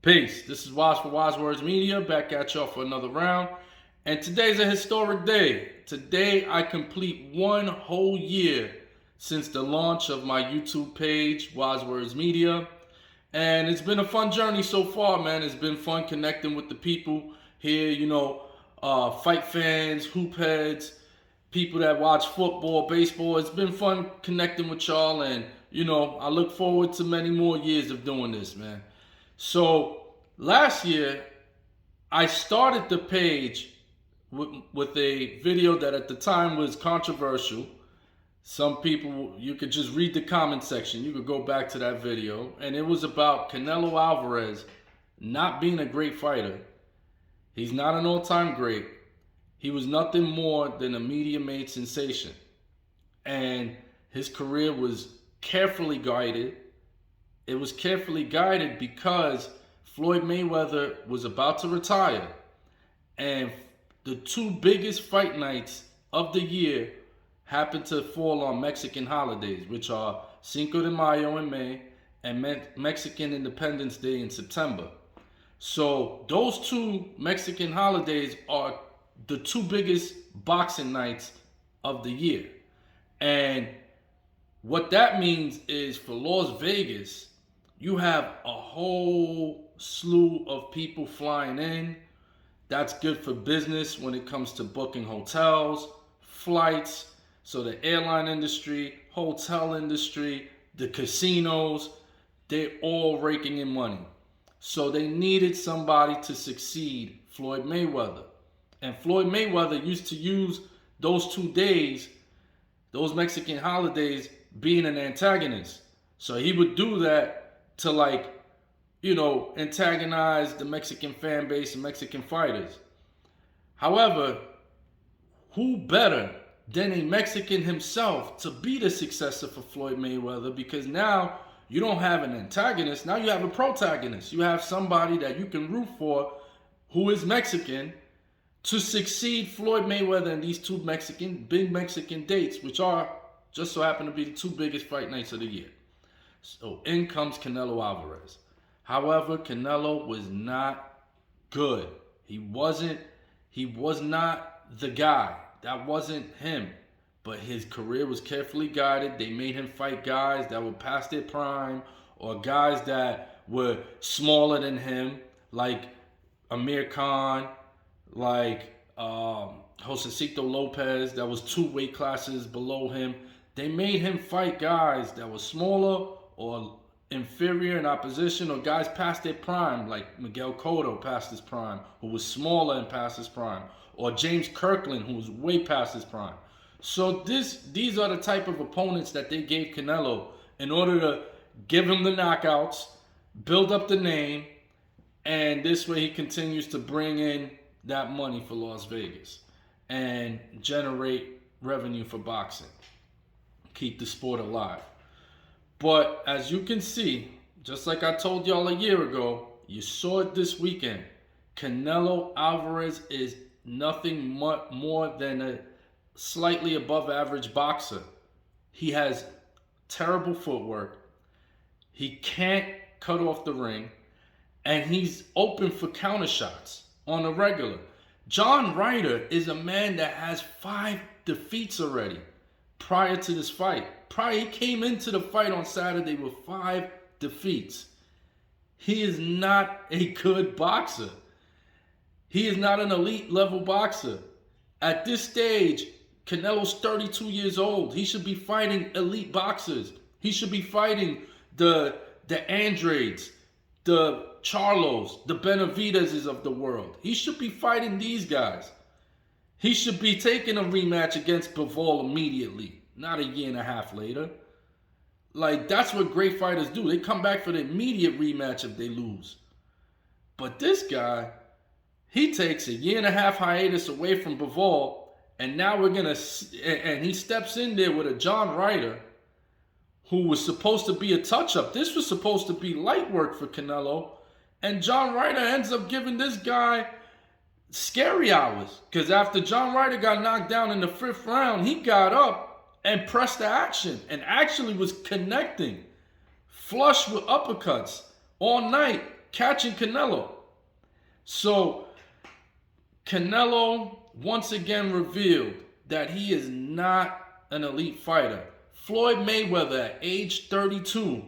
Peace. This is Wise for Wise Words Media, back at y'all for another round. And today's a historic day. Today I complete 1 whole year since the launch of my YouTube page, Wise Words Media. And it's been a fun journey so far, man. It's been fun connecting with the people here, fight fans, hoop heads, people that watch football, baseball. It's been fun connecting with y'all, and I look forward to many more years of doing this, man. So last year, I started the page with a video that at the time was controversial. Some people, you could just read the comment section. You could go back to that video. And it was about Canelo Alvarez not being a great fighter. He's not an all-time great. He was nothing more than a media-made sensation. And his career was carefully guided. It was carefully guided because Floyd Mayweather was about to retire. And the two biggest fight nights of the year happened to fall on Mexican holidays, which are Cinco de Mayo in May and Mexican Independence Day in September. So those two Mexican holidays are the two biggest boxing nights of the year. And what that means is for Las Vegas, you have a whole slew of people flying in. That's good for business when it comes to booking hotels, flights. So the airline industry, hotel industry, the casinos, they're all raking in money. So they needed somebody to succeed Floyd Mayweather. And Floyd Mayweather used to use those 2 days, those Mexican holidays, being an antagonist. So he would do that to antagonize the Mexican fan base and Mexican fighters. However, who better than a Mexican himself to be the successor for Floyd Mayweather? Because now you don't have an antagonist, now you have a protagonist. You have somebody that you can root for who is Mexican to succeed Floyd Mayweather in these two big Mexican dates, which are just so happen to be the two biggest fight nights of the year. So in comes Canelo Alvarez. However, Canelo was not good. He was not the guy. That wasn't him. But his career was carefully guided. They made him fight guys that were past their prime or guys that were smaller than him, like Amir Khan, like Josecito Lopez, that was 2 weight classes below him. They made him fight guys that were smaller or inferior in opposition, or guys past their prime, like Miguel Cotto past his prime, who was smaller and past his prime, or James Kirkland, who was way past his prime. So these are the type of opponents that they gave Canelo in order to give him the knockouts, build up the name, and this way he continues to bring in that money for Las Vegas and generate revenue for boxing, keep the sport alive. But as you can see, just like I told y'all a year ago, you saw it this weekend. Canelo Alvarez is nothing more than a slightly above average boxer. He has terrible footwork. He can't cut off the ring. And he's open for counter shots on a regular. John Ryder is a man that has 5 defeats already prior to this fight. He came into the fight on Saturday with 5 defeats. He is not a good boxer. He is not an elite level boxer. At this stage, Canelo's 32 years old. He should be fighting elite boxers. He should be fighting the Andrades, the Charlos, the Benavidez's of the world. He should be fighting these guys. He should be taking a rematch against Bivol immediately, not a year and a half later. Like, that's what great fighters do. They come back for the immediate rematch if they lose. But this guy, he takes a year and a half hiatus away from Bivol, and now and he steps in there with a John Ryder, who was supposed to be a touch-up. This was supposed to be light work for Canelo. And John Ryder ends up giving this guy scary hours. Because after John Ryder got knocked down in the 5th round, he got up and pressed the action and actually was connecting flush with uppercuts all night catching Canelo. So Canelo once again revealed that he is not an elite fighter. Floyd Mayweather at age 32,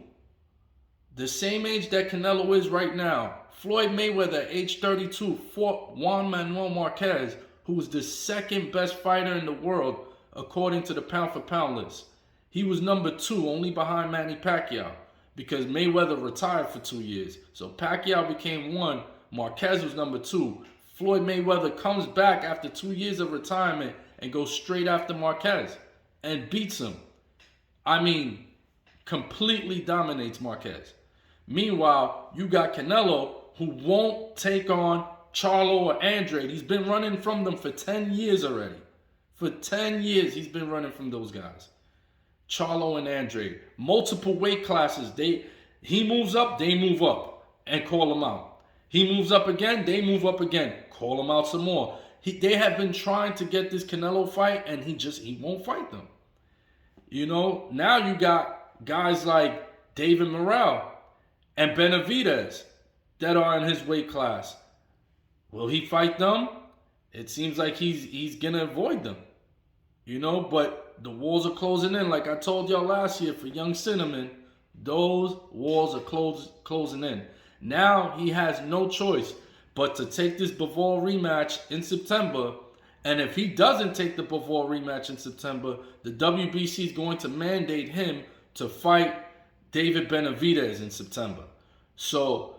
the same age that Canelo is right now, Floyd Mayweather at age 32 fought Juan Manuel Marquez, who was the second best fighter in the world according to the pound for pound list. He was number 2, only behind Manny Pacquiao, because Mayweather retired for 2 years. So Pacquiao became 1, Marquez was number 2. Floyd Mayweather comes back after 2 years of retirement and goes straight after Marquez and beats him. I mean, completely dominates Marquez. Meanwhile, you got Canelo, who won't take on Charlo or Andrade. He's been running from them for 10 years already. For 10 years, he's been running from those guys. Charlo and Andrade. Multiple weight classes. He moves up, they move up and call him out. He moves up again, they move up again. Call him out some more. They have been trying to get this Canelo fight, and he won't fight them. You know, now you got guys like David Morrell and Benavidez that are in his weight class. Will he fight them? It seems like he's going to avoid them. You know, but the walls are closing in. Like I told y'all last year for Young Cinnamon, those walls are closing in. Now he has no choice but to take this Bivol rematch in September. And if he doesn't take the Bivol rematch in September, the WBC is going to mandate him to fight David Benavidez in September. So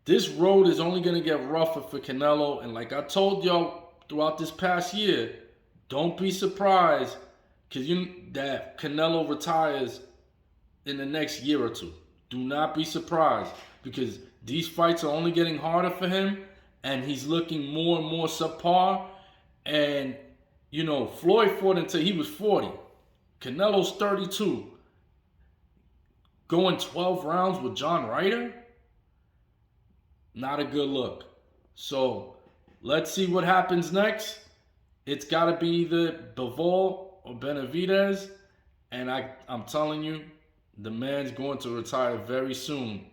this road is only going to get rougher for Canelo. And like I told y'all throughout this past year, don't be surprised that Canelo retires in the next year or two. Do not be surprised, because these fights are only getting harder for him, and he's looking more and more subpar. And, you know, Floyd fought until he was 40. Canelo's 32. Going 12 rounds with John Ryder? Not a good look. So, let's see what happens next. It's got to be either Bivol or Benavidez. And I'm telling you, the man's going to retire very soon,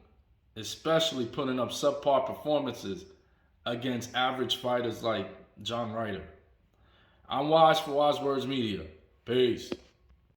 especially putting up subpar performances against average fighters like John Ryder. I'm Wise for Wise Words Media. Peace.